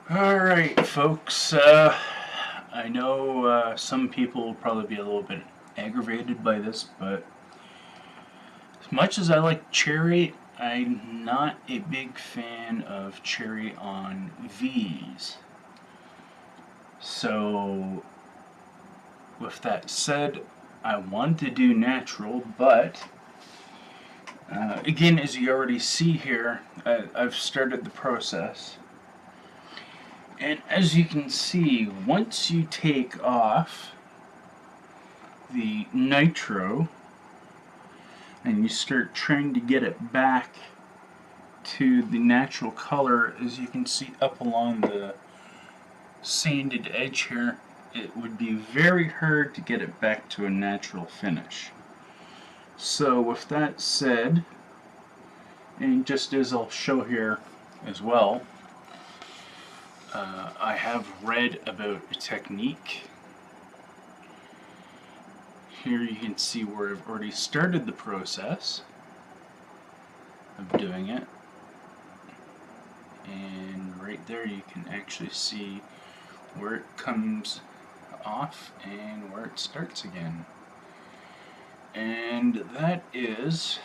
Alright, folks, I know some people will probably be a little bit aggravated by this, but as much as I like cherry, I'm not a big fan of cherry on V's. So, with that said, I wanted to do natural, but again, as you already see here, I've started the process. And as you can see, once you take off the nitro and you start trying to get it back to the natural color, as you can see up along the sanded edge here, it would be very hard to get it back to a natural finish. So with that said, and just as I'll show here as well, I have read about a technique. Here you can see where I've already started the process of doing it. And right there you can actually see where it comes off and where it starts again. And that is,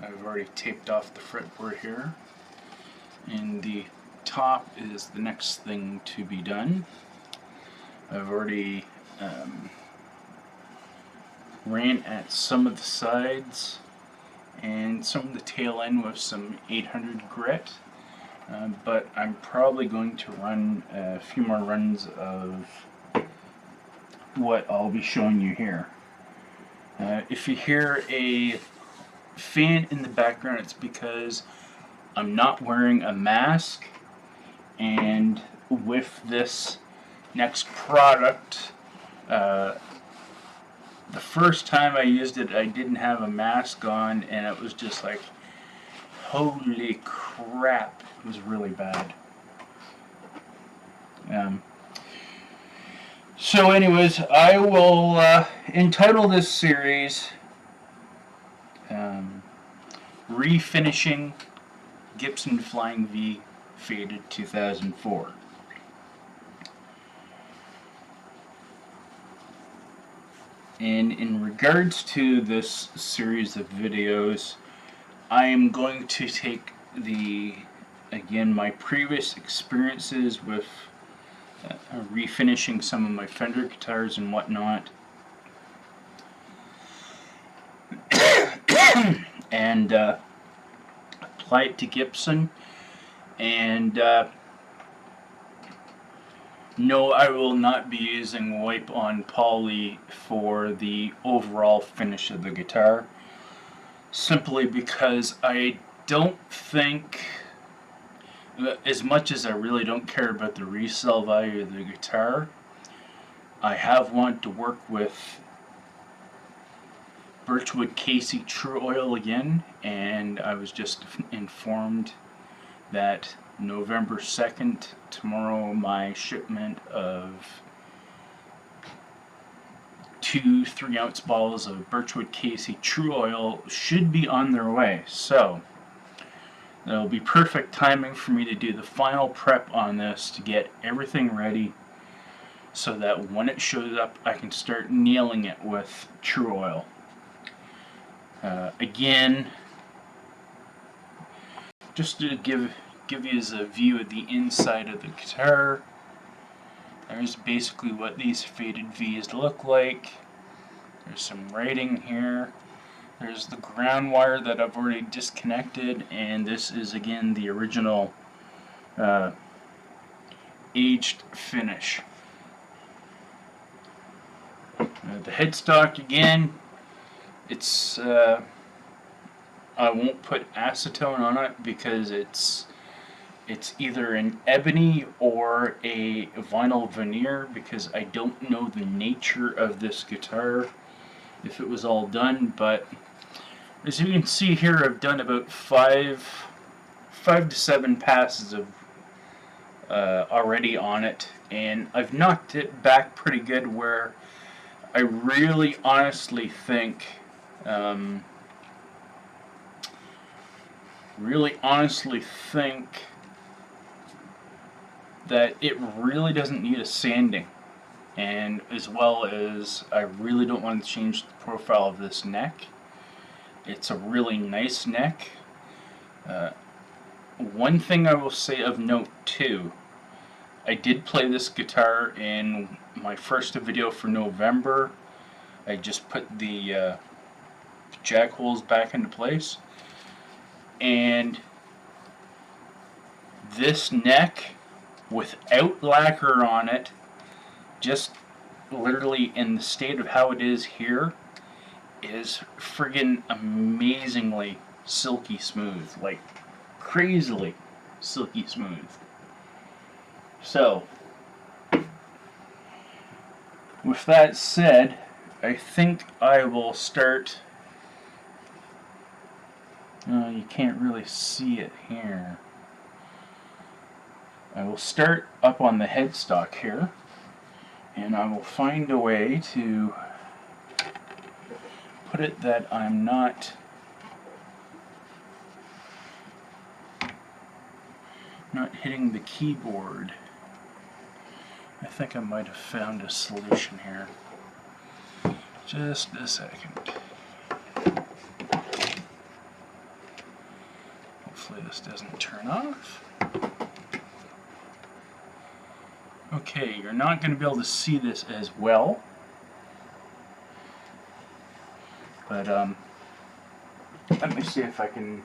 I've already taped off the fretboard here, and the top is the next thing to be done. I've already ran at some of the sides and some of the tail end with some 800 grit, but I'm probably going to run a few more runs of what I'll be showing you here. If you hear a fan in the background, it's because I'm not wearing a mask, and with this next product, the first time I used it, I didn't have a mask on, and it was just like, holy crap, it was really bad. So anyways, I will entitle this series Refinishing Gibson Flying V Faded 2004. And in regards to this series of videos, I am going to take my previous experiences with refinishing some of my Fender guitars and whatnot, and apply it to Gibson. And no, I will not be using wipe on poly for the overall finish of the guitar, simply because I don't think, as much as I really don't care about the resale value of the guitar, I have wanted to work with Birchwood Casey True Oil again, and I was just informed that November 2nd, tomorrow, my shipment of 2 3-ounce bottles of Birchwood Casey True Oil should be on their way. So that'll be perfect timing for me to do the final prep on this to get everything ready so that when it shows up I can start nailing it with True Oil. Again, just to give you a view of the inside of the guitar, there's basically what these faded V's look like. There's some writing here. There's the ground wire that I've already disconnected, and this is again the original aged finish. The headstock, again, it's I won't put acetone on it because it's either an ebony or a vinyl veneer, because I don't know the nature of this guitar if it was all done. But as you can see here, I've done about 5 to 7 passes of already on it, and I've knocked it back pretty good, where I really honestly think really honestly think that it really doesn't need a sanding. And as well as I really don't want to change the profile of this neck. It's a really nice neck. Uh, One thing I will say of note too, I did play this guitar in my first video for November. I just put the jack holes back into place, and this neck without lacquer on it, just literally in the state of how it is here, is friggin' amazingly silky smooth, like crazily silky smooth. So, with that said, I think I will start. You can't really see it here. I will start up on the headstock here, and I will find a way to put it that I'm not hitting the keyboard. I think I might have found a solution here. Just a second. Hopefully this doesn't turn off. Okay, you're not going to be able to see this as well, but let me see if I can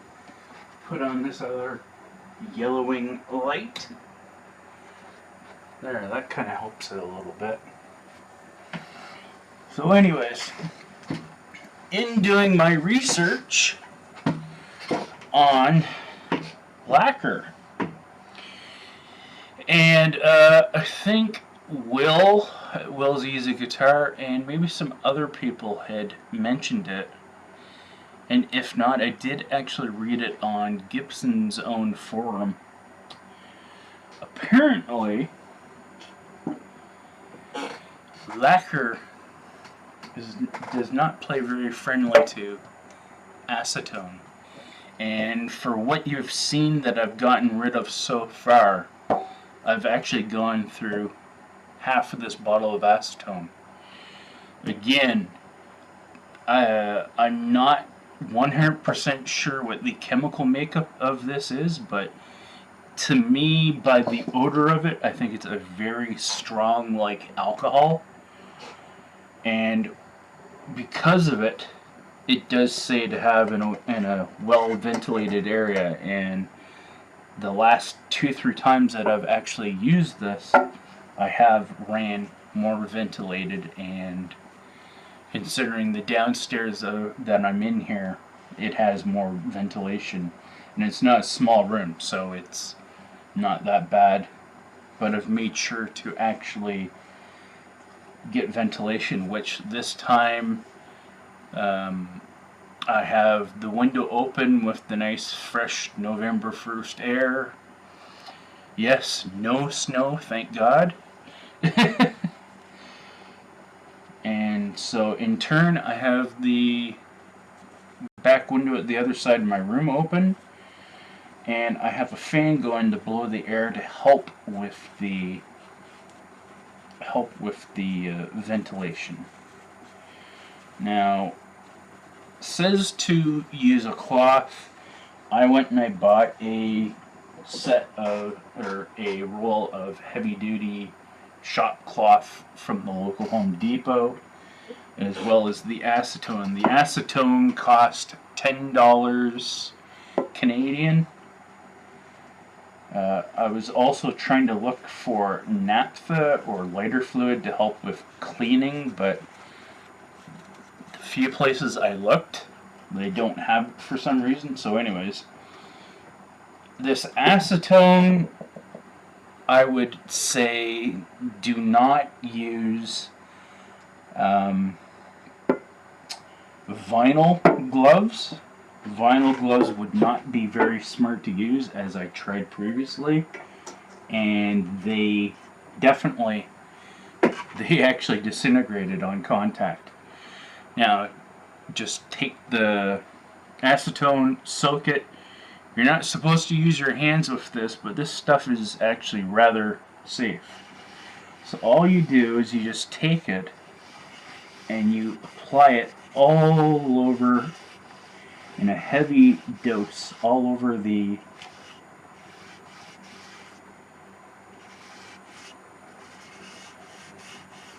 put on this other yellowing light. There, that kind of helps it a little bit. So anyways, in doing my research on lacquer, and I think Will's Easy Guitar and maybe some other people had mentioned it, and if not, I did actually read it on Gibson's own forum. Apparently, lacquer does not play very friendly to acetone. And for what you've seen that I've gotten rid of so far, I've actually gone through half of this bottle of acetone. Again, I'm not 100% sure what the chemical makeup of this is, but to me, by the odor of it, I think it's a very strong, like, alcohol. And because of it, it does say to have in a well-ventilated area, and the last 2-3 times that I've actually used this, I have ran more ventilated, and considering the downstairs that I'm in here, it has more ventilation, and it's not a small room, so it's not that bad, but I've made sure to actually get ventilation, which this time I have the window open with the nice fresh November 1st air. Yes, no snow, thank God. And so in turn, I have the back window at the other side of my room open, and I have a fan going to blow the air to help with the ventilation. Now, it says to use a cloth. I went and I bought a roll of heavy duty shop cloth from the local Home Depot, as well as the acetone. The acetone cost $10 Canadian. I was also trying to look for naphtha or lighter fluid to help with cleaning, but the few places I looked, they don't have it for some reason. So anyways, this acetone, I would say do not use vinyl gloves. Vinyl gloves would not be very smart to use, as I tried previously, and they actually disintegrated on contact. Now, just take the acetone, soak it You're not supposed to use your hands with this, but this stuff is actually rather safe. So all you do is you just take it and you apply it all over in a heavy dose, all over the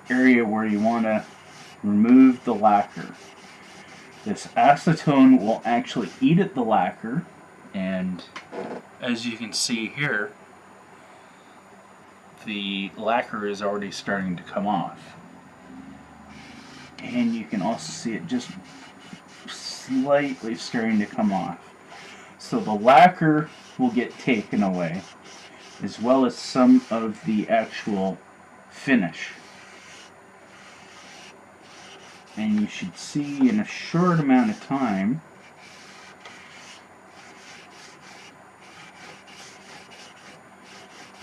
area where you want to remove the lacquer. This acetone will actually eat at the lacquer, and as you can see here, the lacquer is already starting to come off. And you can also see it just slightly starting to come off. So the lacquer will get taken away, as well as some of the actual finish. And you should see in a short amount of time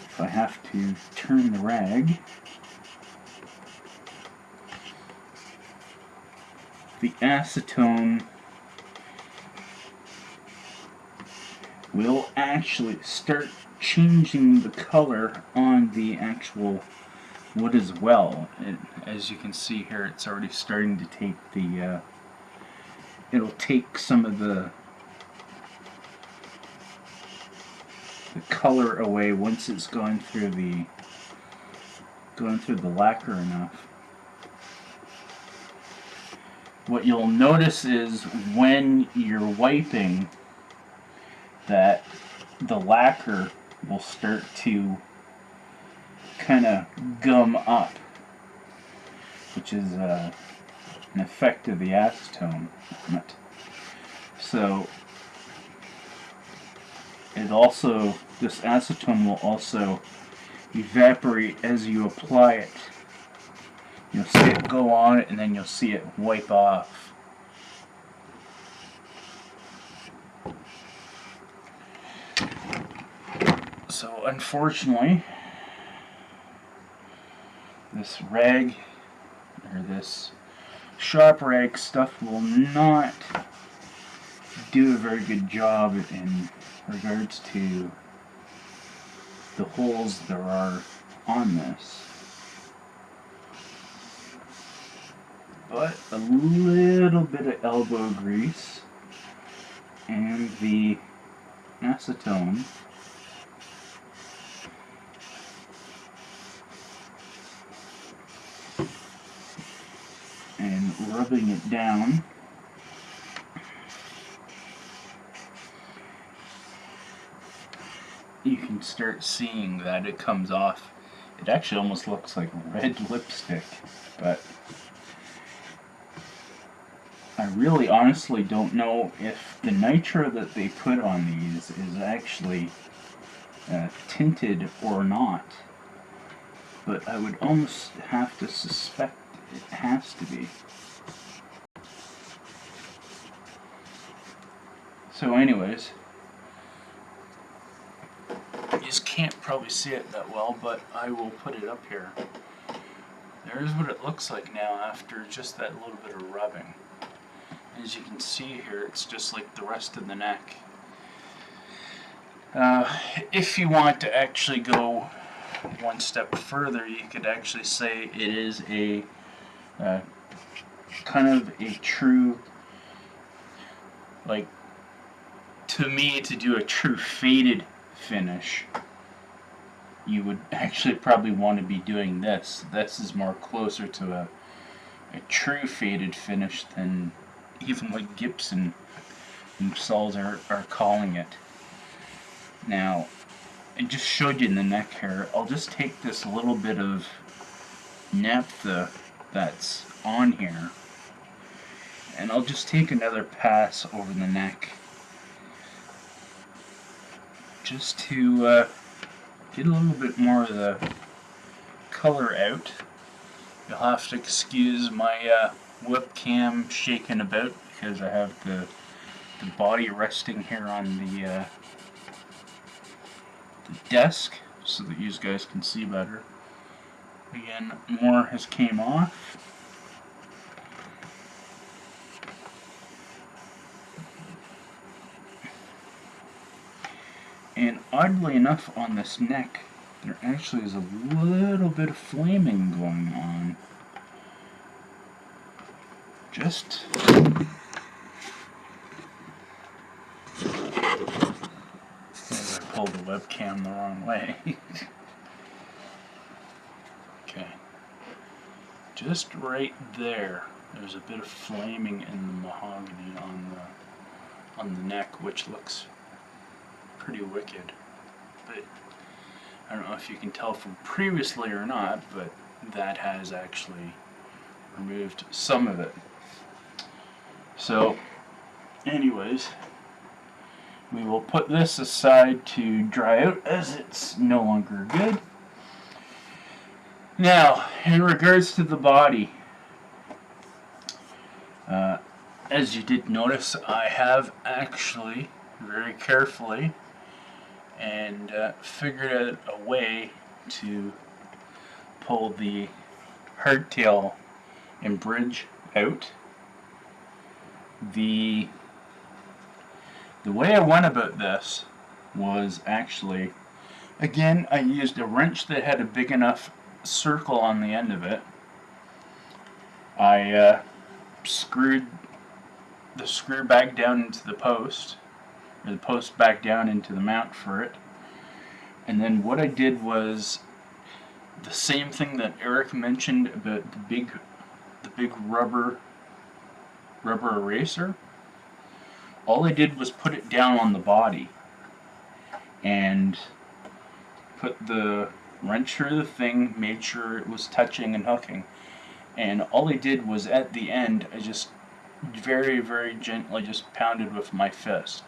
if I have to turn the rag, the acetone will actually start changing the color on the actual wood as well. As you can see here, it's already starting to take the it'll take some of the color away once it's gone through the lacquer enough. What you'll notice is when you're wiping that the lacquer will start to kind of gum up, which is an effect of the acetone. So this acetone will also evaporate as you apply it. You'll see it go on and then you'll see it wipe off. So unfortunately, this rag, or this shop rag stuff, will not do a very good job in regards to the holes there are on this. But a little bit of elbow grease and the acetone and rubbing it down, you can start seeing that it comes off. It actually almost looks like red lipstick, but I really honestly don't know if the nitro that they put on these is actually tinted or not, but I would almost have to suspect it has to be. So anyways, you just can't probably see it that well, but I will put it up here. There's what it looks like now after just that little bit of rubbing. As you can see here, it's just like the rest of the neck. If you want to actually go one step further, you could actually say it is a kind of a true, like, to me, to do a true faded finish, you would actually probably want to be doing this. This is more closer to a true faded finish than even what Gibson themselves are calling it. Now, I just showed you in the neck here. I'll just take this little bit of naphtha that's on here, and I'll just take another pass over the neck just to get a little bit more of the color out. You'll have to excuse my webcam shaking about because I have the body resting here on the desk so that you guys can see better. Again, more has came off. And oddly enough, on this neck, there actually is a little bit of flaming going on. Just as I pulled the webcam the wrong way. Okay. Just right there, there's a bit of flaming in the mahogany on the neck, which looks pretty wicked. But I don't know if you can tell from previously or not, but that has actually removed some of it. So, anyways, we will put this aside to dry out as it's no longer good. Now, in regards to the body, as you did notice, I have actually very carefully and figured out a way to pull the hardtail and bridge out. The way I went about this was actually, again, I used a wrench that had a big enough circle on the end of it. I screwed the screw back down into the post, or the post back down into the mount for it. And then what I did was the same thing that Eric mentioned about the big rubber eraser. All I did was put it down on the body and put the wrench through the thing, made sure it was touching and hooking. And all I did was at the end, I just very, very gently just pounded with my fist.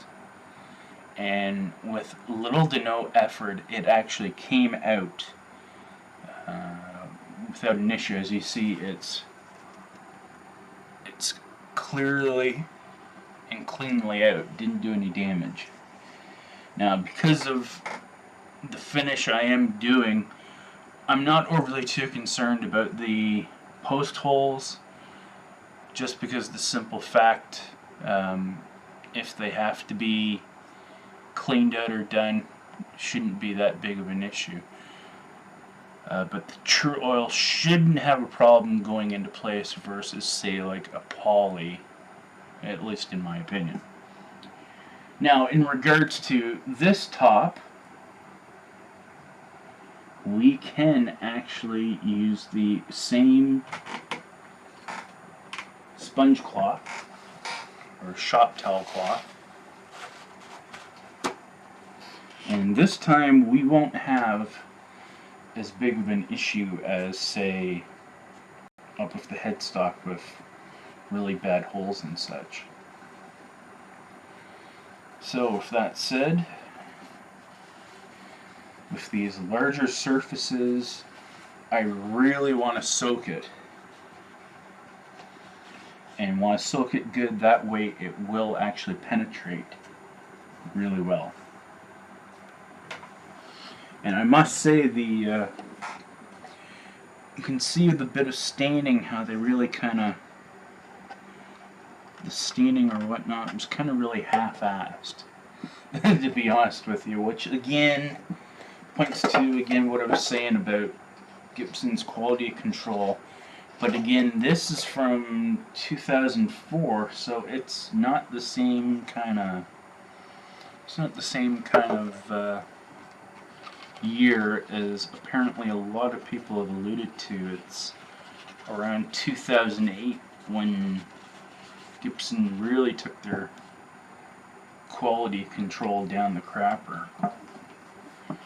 And with little to no effort, it actually came out without an issue. As you see, it's clearly and cleanly out. Didn't do any damage. Now, because of the finish I am doing, I'm not overly too concerned about the post holes, just because the simple fact, if they have to be cleaned out or done, shouldn't be that big of an issue. But the true oil shouldn't have a problem going into place versus, say, like a poly, at least in my opinion. Now, in regards to this top, we can actually use the same sponge cloth or shop towel cloth, and this time we won't have as big of an issue as, say, up with the headstock with really bad holes and such. So with that said, with these larger surfaces, I really want to soak it. And want to soak it good, that way it will actually penetrate really well. And I must say, you can see the bit of staining, how they really kind of, the staining or whatnot was kind of really half-assed, to be honest with you, which again points to, again, what I was saying about Gibson's quality control. But again, this is from 2004, so it's not the same kind of, year as apparently a lot of people have alluded to. It's around 2008 when Gibson really took their quality control down the crapper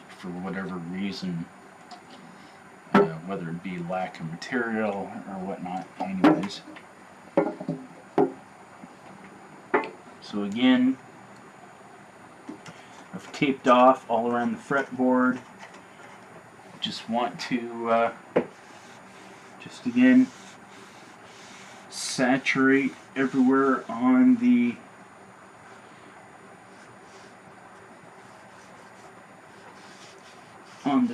for whatever reason, whether it be lack of material or whatnot. Anyways, so again, I've taped off all around the fretboard. Just want to just again saturate everywhere on the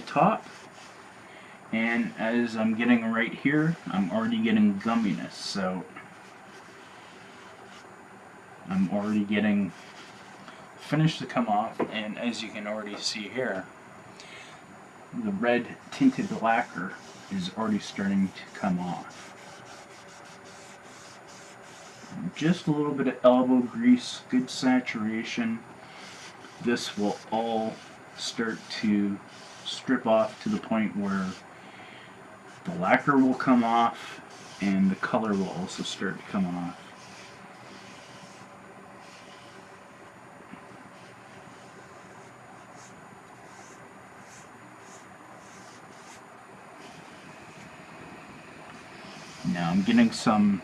top. And as I'm getting right here, I'm already getting gumminess, so I'm already getting finish to come off, and as you can already see here, the red tinted lacquer is already starting to come off. Just a little bit of elbow grease, good saturation. This will all start to strip off to the point where the lacquer will come off and the color will also start to come off. Now I'm getting some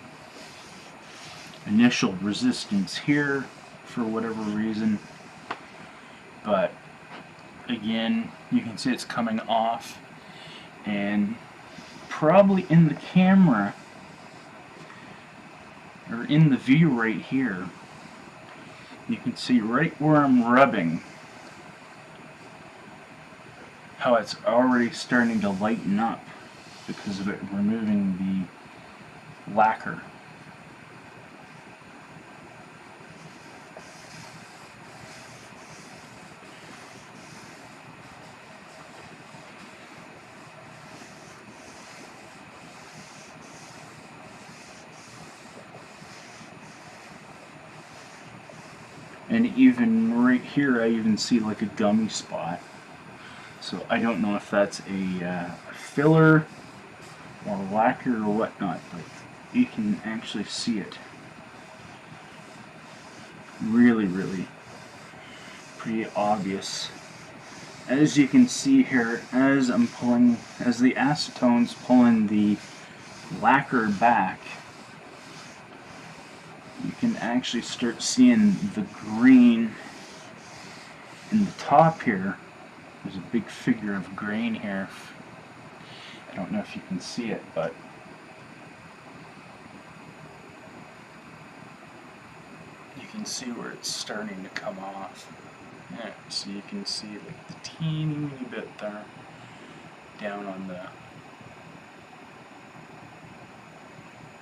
initial resistance here for whatever reason, but again, you can see it's coming off, and probably in the camera or in the view right here, you can see right where I'm rubbing how it's already starting to lighten up because of it removing the lacquer. And even right here, I even see like a gummy spot. So I don't know if that's a filler or lacquer or whatnot, but you can actually see it. Really, really pretty obvious. As you can see here, as the acetone's pulling the lacquer back, you can actually start seeing the green in the top here. There's a big figure of grain here. I don't know if you can see it, but you can see where it's starting to come off. Yeah, so you can see like the teeny bit there down on the,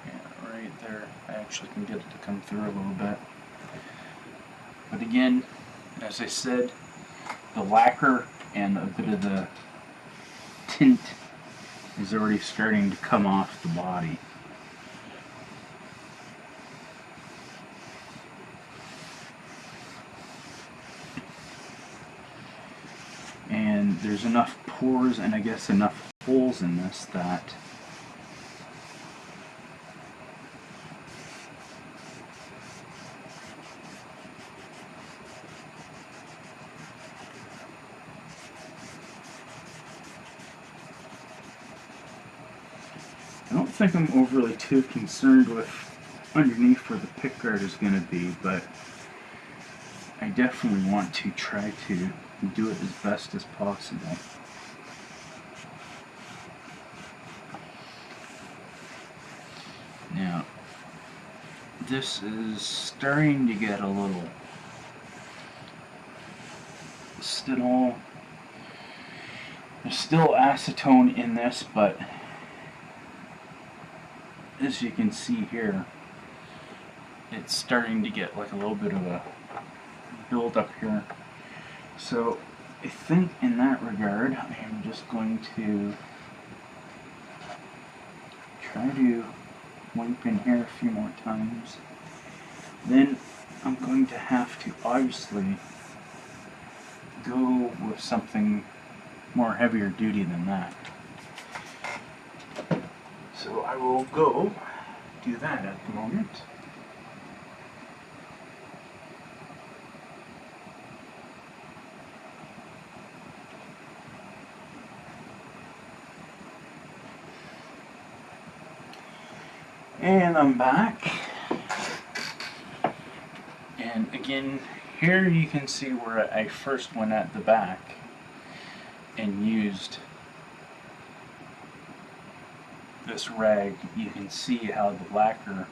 yeah, right there. I actually can get it to come through a little bit. But again, as I said, the lacquer and a bit of the tint is already starting to come off the body. And there's enough pores and I guess enough holes in this that I don't think I'm overly too concerned with underneath where the pickguard is going to be, but I definitely want to try to do it as best as possible. Now, this is starting to get a little there's still acetone in this, but as you can see here, it's starting to get like a little bit of a build up here. So I think in that regard, I am just going to try to wipe in here a few more times. Then I'm going to have to obviously go with something more heavier duty than that. So I will go do that at the moment. And I'm back. And again, here you can see where I first went at the back and used this rag. You can see how the lacquer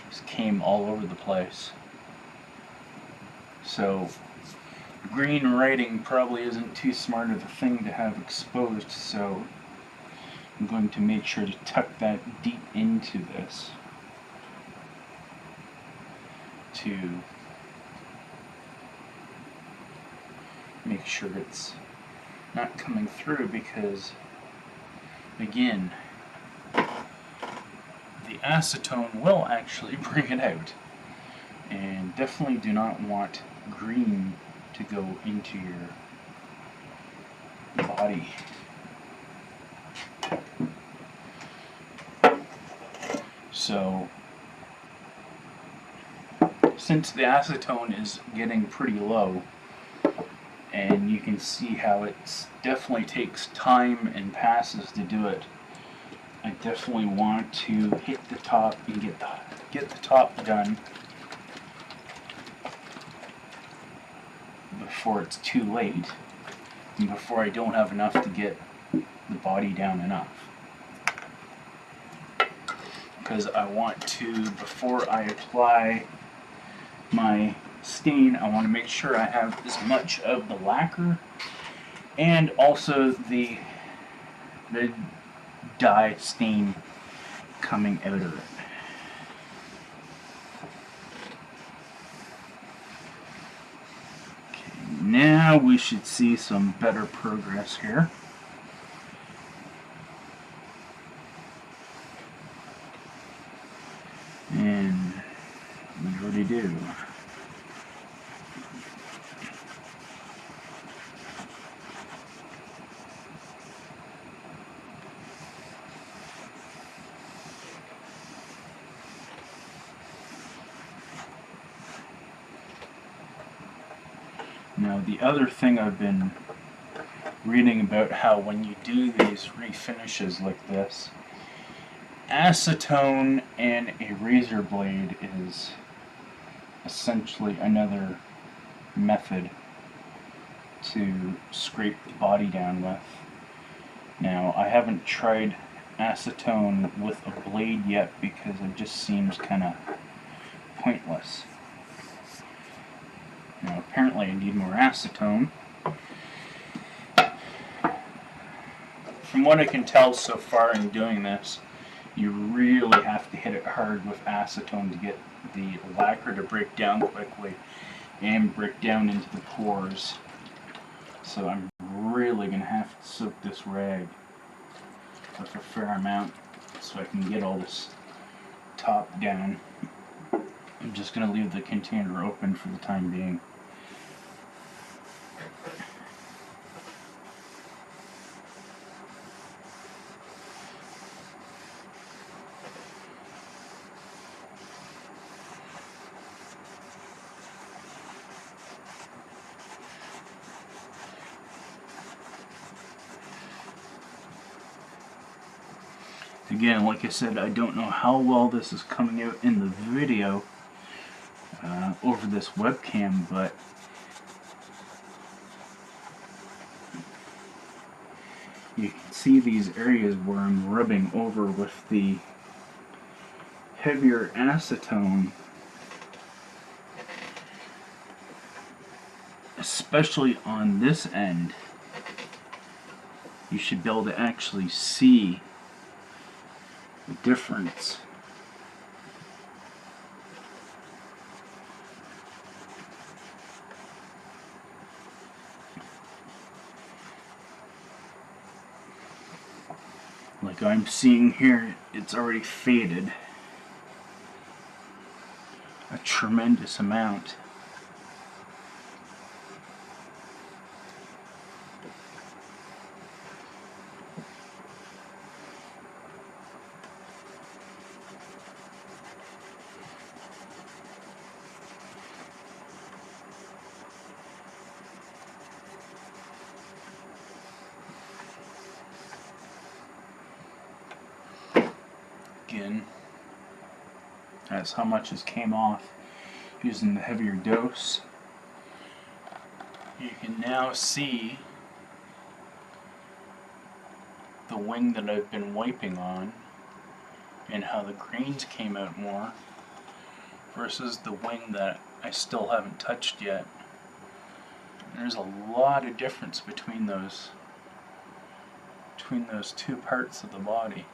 just came all over the place. So green writing probably isn't too smart of a thing to have exposed, so I'm going to make sure to tuck that deep into this to make sure it's not coming through, because again, the acetone will actually bring it out, and definitely do not want green to go into your body. So since the acetone is getting pretty low, and you can see how it definitely takes time and passes to do it, I definitely want to hit the top and get the top done before it's too late, and before I don't have enough to get the body down enough. Because I want to, before I apply my stain, I want to make sure I have as much of the lacquer and also the dye stain coming out of it. Okay, now we should see some better progress here. And we already do. Now, the other thing I've been reading about, how when you do these refinishes like this, acetone and a razor blade is essentially another method to scrape the body down with. Now, I haven't tried acetone with a blade yet because it just seems kind of pointless. Now, apparently I need more acetone. From what I can tell so far in doing this, you really have to hit it hard with acetone to get the lacquer to break down quickly and break down into the pores. So I'm really going to have to soak this rag with a fair amount so I can get all this top down. I'm just going to leave the container open for the time being. Again, like I said, I don't know how well this is coming out in the video over this webcam, but you can see these areas where I'm rubbing over with the heavier acetone, especially on this end. You should be able to actually see the difference. Like I'm seeing here, it's already faded a tremendous amount. Again, that's how much has came off using the heavier dose. You can now see the wing that I've been wiping on and how the grains came out more versus the wing that I still haven't touched yet. There's a lot of difference between those two parts of the body.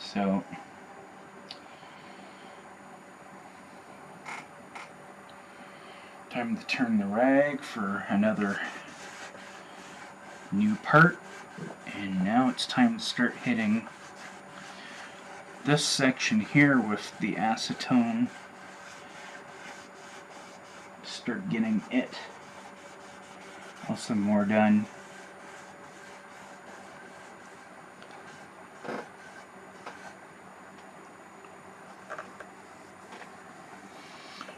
So Time to turn the rag for another new part, and now it's time to start hitting this section here with the acetone. Start getting it also more done.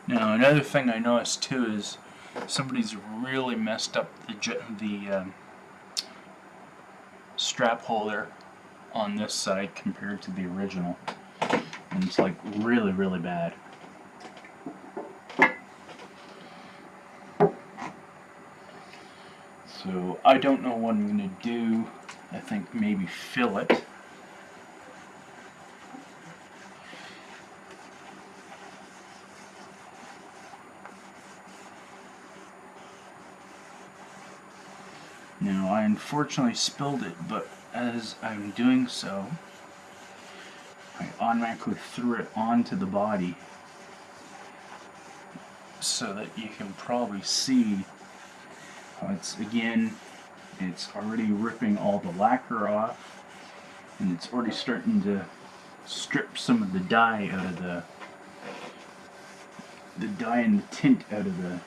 Now another thing I noticed too is somebody's really messed up the strap holder on this side compared to the original, and it's like really bad. So I don't know what I'm going to do. I think maybe fill it. Now I unfortunately spilled it, but as I'm doing so, I automatically threw it onto the body so that you can probably see how it's already ripping all the lacquer off, and it's already starting to strip some of the dye out of the dye and the tint out of the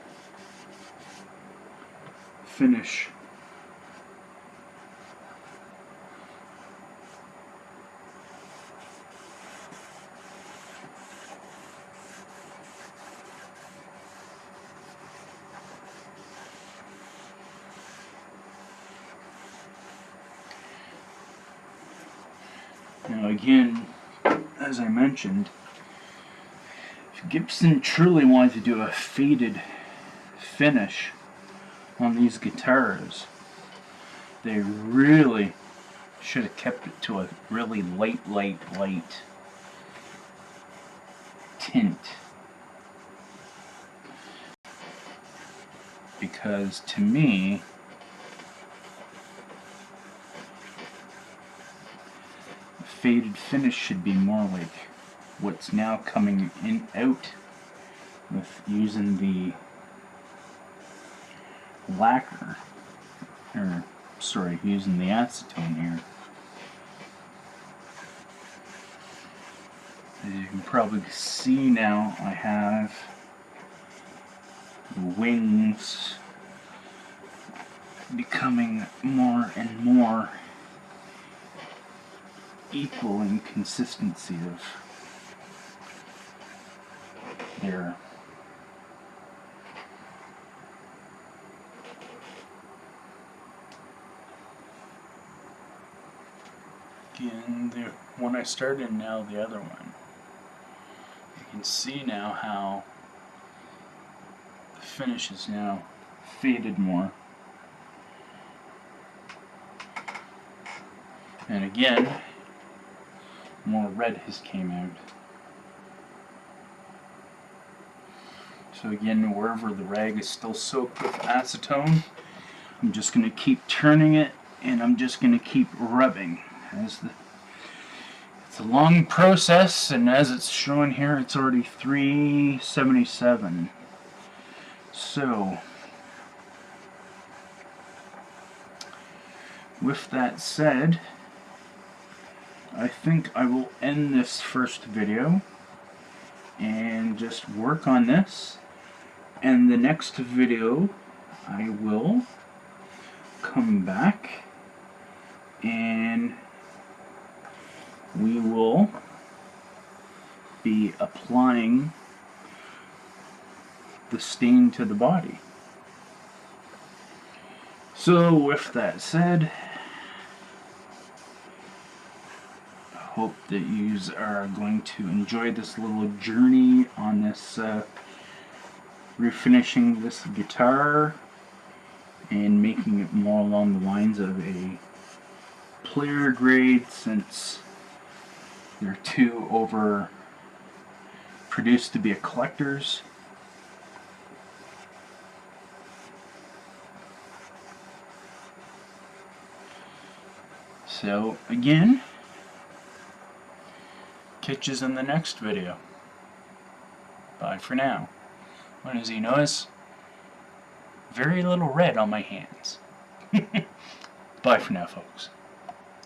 finish. Now again, as I mentioned, if Gibson truly wanted to do a faded finish on these guitars, they really should have kept it to a really light tint. Because to me, faded finish should be more like what's now coming out with using the lacquer, or sorry, using the acetone here. As you can probably see now, I have the wings becoming more and more equal in consistency of their again, the one I started and now the other one. You can see now how the finish is now faded more. And again, more red has came out. So again, wherever the rag is still soaked with acetone, I'm just going to keep turning it, and I'm just going to keep rubbing. It's a long process, and as it's showing here, it's already 377. So, with that said, I think I will end this first video and just work on this, and the next video I will come back and we will be applying the stain to the body. So with that said, hope that you are going to enjoy this little journey on this refinishing this guitar and making it more along the lines of a player grade, since they're too over produced to be a collector's. So again, catch us in the next video. Bye for now. Buenos noches. very little red on my hands. Bye for now, folks.